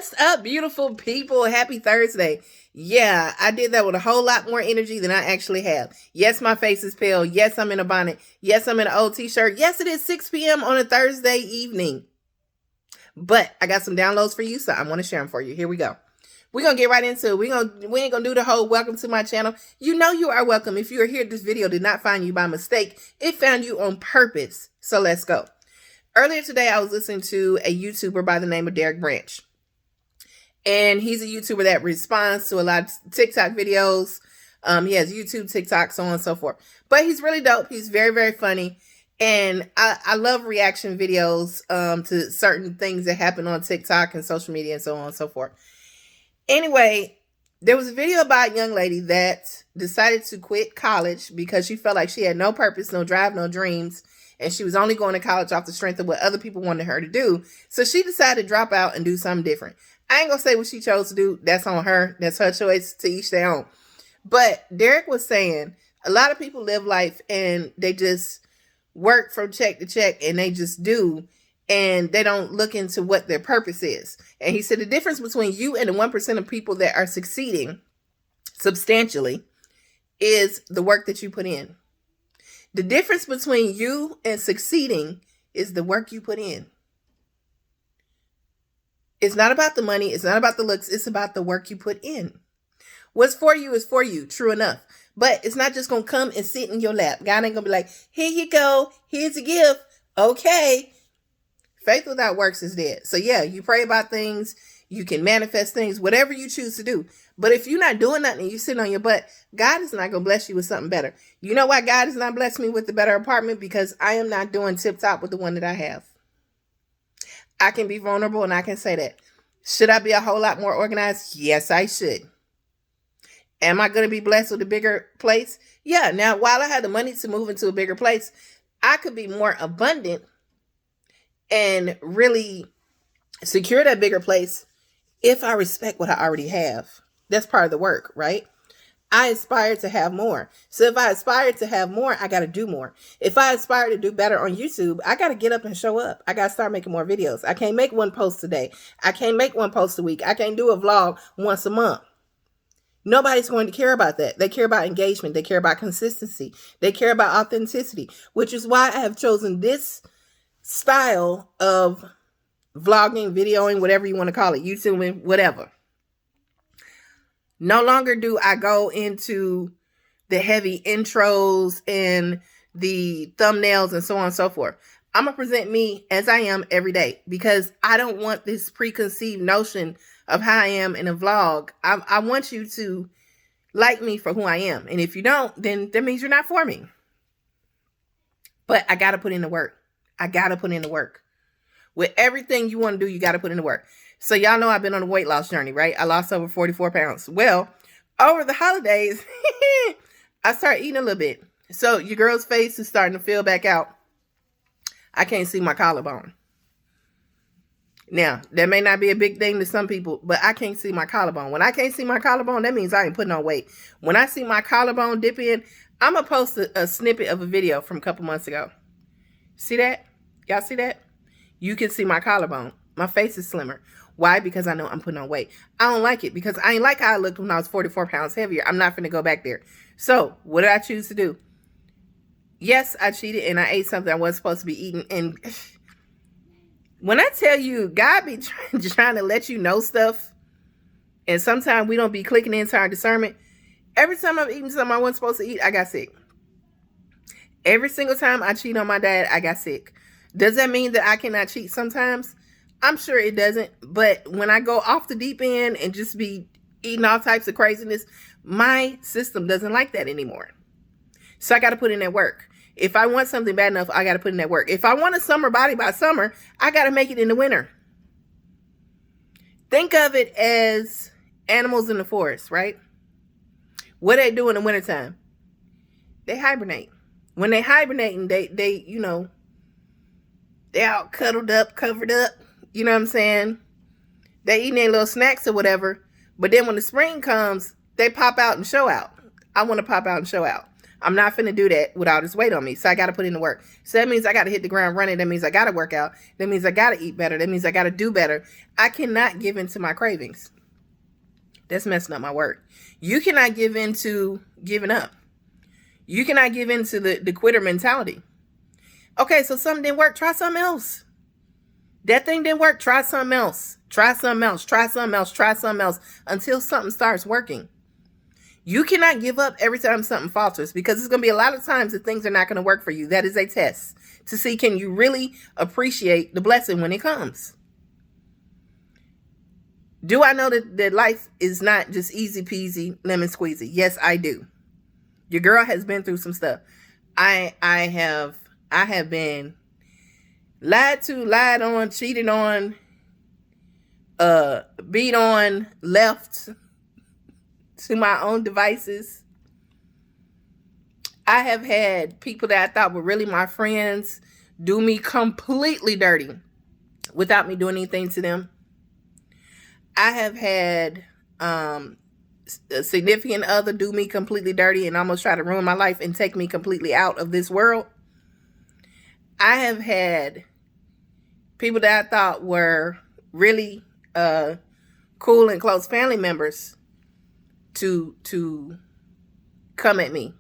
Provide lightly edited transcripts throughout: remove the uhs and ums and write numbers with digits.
What's up, beautiful people? Happy Thursday. Yeah, I did that with a whole lot more energy than I actually have. Yes, my face is pale. Yes, I'm in a bonnet. Yes, I'm in an old t-shirt. Yes, it is 6 p.m. on a Thursday evening. But I got some downloads for you, so I want to share them for you. Here we go. We're going to get right into it. We ain't going to do the whole welcome to my channel. You know you are welcome. If you are here, this video did not find you by mistake. It found you on purpose. So let's go. Earlier today, I was listening to a YouTuber by the name of Derek Branch. And he's a YouTuber that responds to a lot of TikTok videos. He has YouTube, TikTok, so on and so forth. But he's really dope. He's very, very funny. And I love reaction videos to certain things that happen on TikTok and social media and so on and so forth. Anyway, there was a video about a young lady that decided to quit college because she felt like she had no purpose, no drive, no dreams. And she was only going to college off the strength of what other people wanted her to do. So she decided to drop out and do something different. I ain't gonna say what she chose to do. That's on her. That's her choice, to each their own. But Derek was saying a lot of people live life and they just work from check to check and they just do, and they don't look into what their purpose is. And he said the difference between you and the 1% of people that are succeeding substantially is the work that you put in. The difference between you and succeeding is the work you put in. It's not about the money. It's not about the looks. It's about the work you put in. What's for you is for you. True enough. But it's not just going to come and sit in your lap. God ain't going to be like, here you go. Here's a gift. Okay. Faith without works is dead. So yeah, you pray about things. You can manifest things, whatever you choose to do. But if you're not doing nothing and you're sitting on your butt, God is not going to bless you with something better. You know why God is not blessing me with the better apartment? Because I am not doing tip top with the one that I have. I can be vulnerable and I can say that. Should I be a whole lot more organized? Yes, I should. Am I going to be blessed with a bigger place? Yeah. Now, while I had the money to move into a bigger place, I could be more abundant and really secure that bigger place if I respect what I already have. That's part of the work, right? I aspire to have more. So if I aspire to have more, I got to do more. If I aspire to do better on YouTube, I got to get up and show up. I got to start making more videos. I can't make one post a day. I can't make one post a week. I can't do a vlog once a month. Nobody's going to care about that. They care about engagement. They care about consistency. They care about authenticity, which is why I have chosen this style of vlogging, videoing, whatever you want to call it, YouTubing, whatever. No longer do I go into the heavy intros and the thumbnails and so on and so forth. I'm going to present me as I am every day because I don't want this preconceived notion of how I am in a vlog. I want you to like me for who I am. And if you don't, then that means you're not for me. But I got to put in the work. I got to put in the work. With everything you want to do, you got to put in the work. So y'all know I've been on a weight loss journey, right? I lost over 44 pounds. Well, over the holidays, I started eating a little bit. So your girl's face is starting to fill back out. I can't see my collarbone. Now, that may not be a big thing to some people, but I can't see my collarbone. When I can't see my collarbone, that means I ain't putting on weight. When I see my collarbone dip in, I'm going to post a snippet of a video from a couple months ago. See that? Y'all see that? You can see my collarbone. My face is slimmer. Why? Because I know I'm putting on weight. I don't like it because I ain't like how I looked when I was 44 pounds heavier. I'm not going to go back there. So what did I choose to do? Yes, I cheated and I ate something I wasn't supposed to be eating. And when I tell you, God be trying to let you know stuff, and sometimes we don't be clicking into our discernment. Every time I'm eating something I wasn't supposed to eat, I got sick. Every single time I cheat on my dad, I got sick. Does that mean that I cannot cheat sometimes? I'm sure it doesn't. But when I go off the deep end and just be eating all types of craziness, my system doesn't like that anymore. So I got to put in that work. If I want something bad enough, I got to put in that work. If I want a summer body by summer, I got to make it in the winter. Think of it as animals in the forest, right? What they do in the wintertime? They hibernate. When they hibernate and they all cuddled up, covered up, you know what I'm saying? They eating their little snacks or whatever. But then when the spring comes, they pop out and show out. I want to pop out and show out. I'm not finna do that with all this weight on me. So I got to put in the work. So that means I got to hit the ground running. That means I got to work out. That means I got to eat better. That means I got to do better. I cannot give in to my cravings. That's messing up my work. You cannot give in to giving up. You cannot give in to the quitter mentality. Okay, so something didn't work. Try something else. That thing didn't work. Try something else. Try something else. Try something else. Try something else until something starts working. You cannot give up every time something falters, because it's going to be a lot of times that things are not going to work for you. That is a test to see, can you really appreciate the blessing when it comes? Do I know that life is not just easy peasy, lemon squeezy? Yes, I do. Your girl has been through some stuff. I have been lied to, lied on, cheated on, beat on, left to my own devices. I have had people that I thought were really my friends do me completely dirty without me doing anything to them. I have had a significant other do me completely dirty and almost try to ruin my life and take me completely out of this world. I have had people that I thought were really cool and close family members to come at me.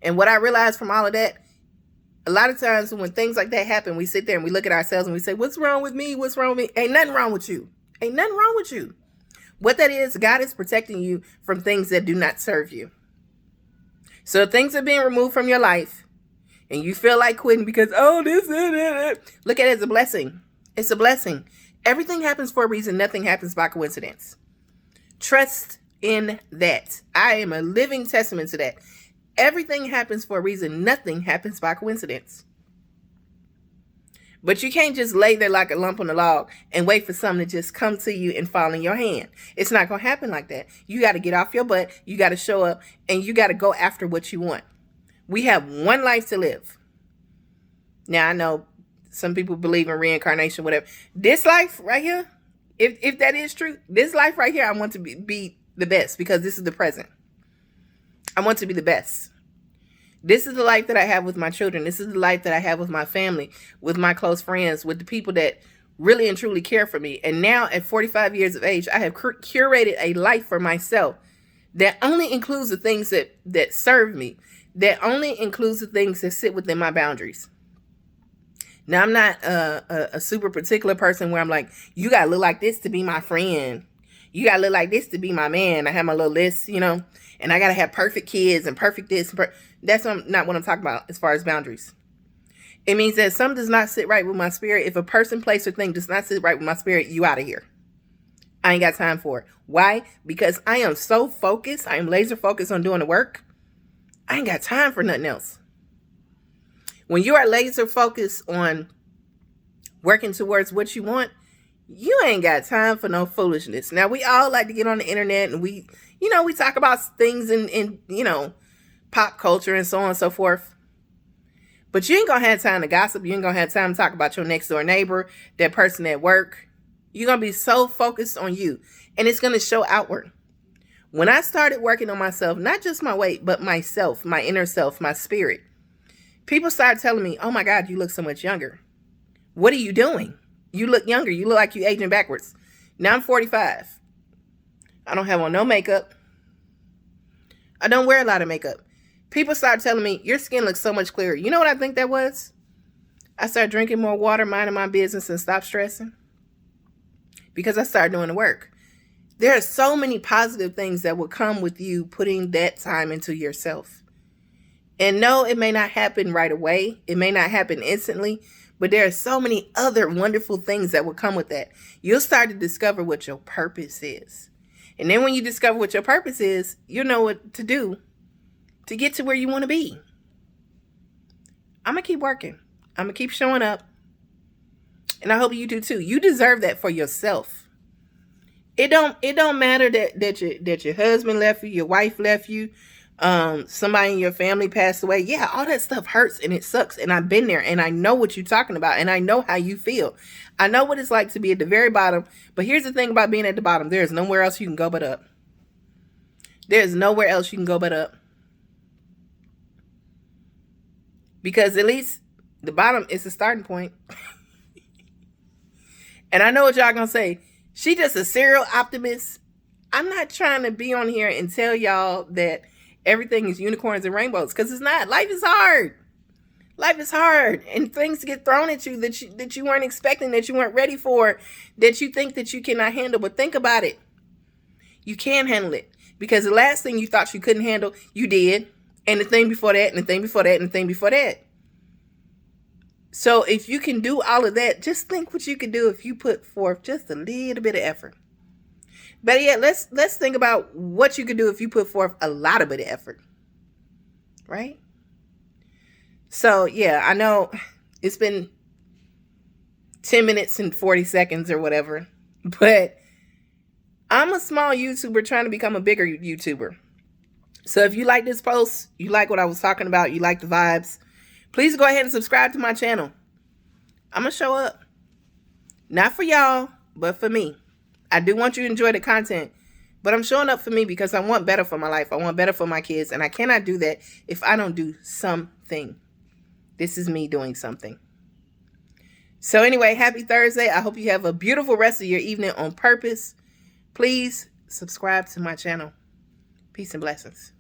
And what I realized from all of that, a lot of times when things like that happen, we sit there and we look at ourselves and we say, what's wrong with me? What's wrong with me? Ain't nothing wrong with you. Ain't nothing wrong with you. What that is, God is protecting you from things that do not serve you. So if things are being removed from your life and you feel like quitting because, oh, this, look at it as a blessing. It's a blessing. Everything happens for a reason. Nothing happens by coincidence. Trust in that. I am a living testament to that. Everything happens for a reason. Nothing happens by coincidence. But you can't just lay there like a lump on the log and wait for something to just come to you and fall in your hand. It's not going to happen like that. You got to get off your butt. You got to show up and you got to go after what you want. We have one life to live. Now, I know some people believe in reincarnation, whatever. This life right here, if that is true, this life right here, I want to be the best, because this is the present. I want to be the best. This is the life that I have with my children. This is the life that I have with my family, with my close friends, with the people that really and truly care for me. And now at 45 years of age, I have curated a life for myself that only includes the things that serve me, that only includes the things that sit within my boundaries. Now, I'm not a super particular person where I'm like, you got to look like this to be my friend. You got to look like this to be my man. I have my little list, and I got to have perfect kids and perfect this. That's not what I'm talking about as far as boundaries. It means that something does not sit right with my spirit. If a person, place, or thing does not sit right with my spirit, you out of here. I ain't got time for it. Why? Because I am so focused. I am laser focused on doing the work. I ain't got time for nothing else. When you are laser focused on working towards what you want, you ain't got time for no foolishness. Now, we all like to get on the internet and we talk about things in pop culture and so on and so forth. But you ain't going to have time to gossip. You ain't going to have time to talk about your next door neighbor, that person at work. You're going to be so focused on you, and it's going to show outward. When I started working on myself, not just my weight, but myself, my inner self, my spirit, people started telling me, oh my God, you look so much younger. What are you doing? You look younger. You look like you're aging backwards. Now I'm 45. I don't have on no makeup. I don't wear a lot of makeup. People started telling me, your skin looks so much clearer. You know what I think that was? I started drinking more water, minding my business, and stopped stressing. Because I started doing the work. There are so many positive things that will come with you putting that time into yourself. And no, it may not happen right away. It may not happen instantly. But there are so many other wonderful things that will come with that. You'll start to discover what your purpose is. And then when you discover what your purpose is, you'll know what to do to get to where you want to be. I'm going to keep working. I'm going to keep showing up. And I hope you do too. You deserve that for yourself. It don't matter that your husband left you, your wife left you, somebody in your family passed away. Yeah, all that stuff hurts and it sucks. And I've been there and I know what you're talking about and I know how you feel. I know what it's like to be at the very bottom. But here's the thing about being at the bottom. There's nowhere else you can go but up. There's nowhere else you can go but up. Because at least the bottom is a starting point. And I know what y'all gonna say. She just a serial optimist. I'm not trying to be on here and tell y'all that everything is unicorns and rainbows, because it's not. Life is hard. Life is hard, and things get thrown at you that you weren't expecting, that you weren't ready for, that you think that you cannot handle. But think about it. You can handle it, because the last thing you thought you couldn't handle, you did. And the thing before that, and the thing before that, and the thing before that. So if you can do all of that, just think what you could do if you put forth just a little bit of effort. Better yet, let's think about what you could do if you put forth a lot of bit of effort. Right? So yeah, I know it's been 10 minutes and 40 seconds or whatever, but I'm a small YouTuber trying to become a bigger YouTuber. So if you like this post, you like what I was talking about, you like the vibes, please go ahead and subscribe to my channel. I'm going to show up. Not for y'all, but for me. I do want you to enjoy the content, but I'm showing up for me because I want better for my life. I want better for my kids, and I cannot do that if I don't do something. This is me doing something. So anyway, happy Thursday. I hope you have a beautiful rest of your evening on purpose. Please subscribe to my channel. Peace and blessings.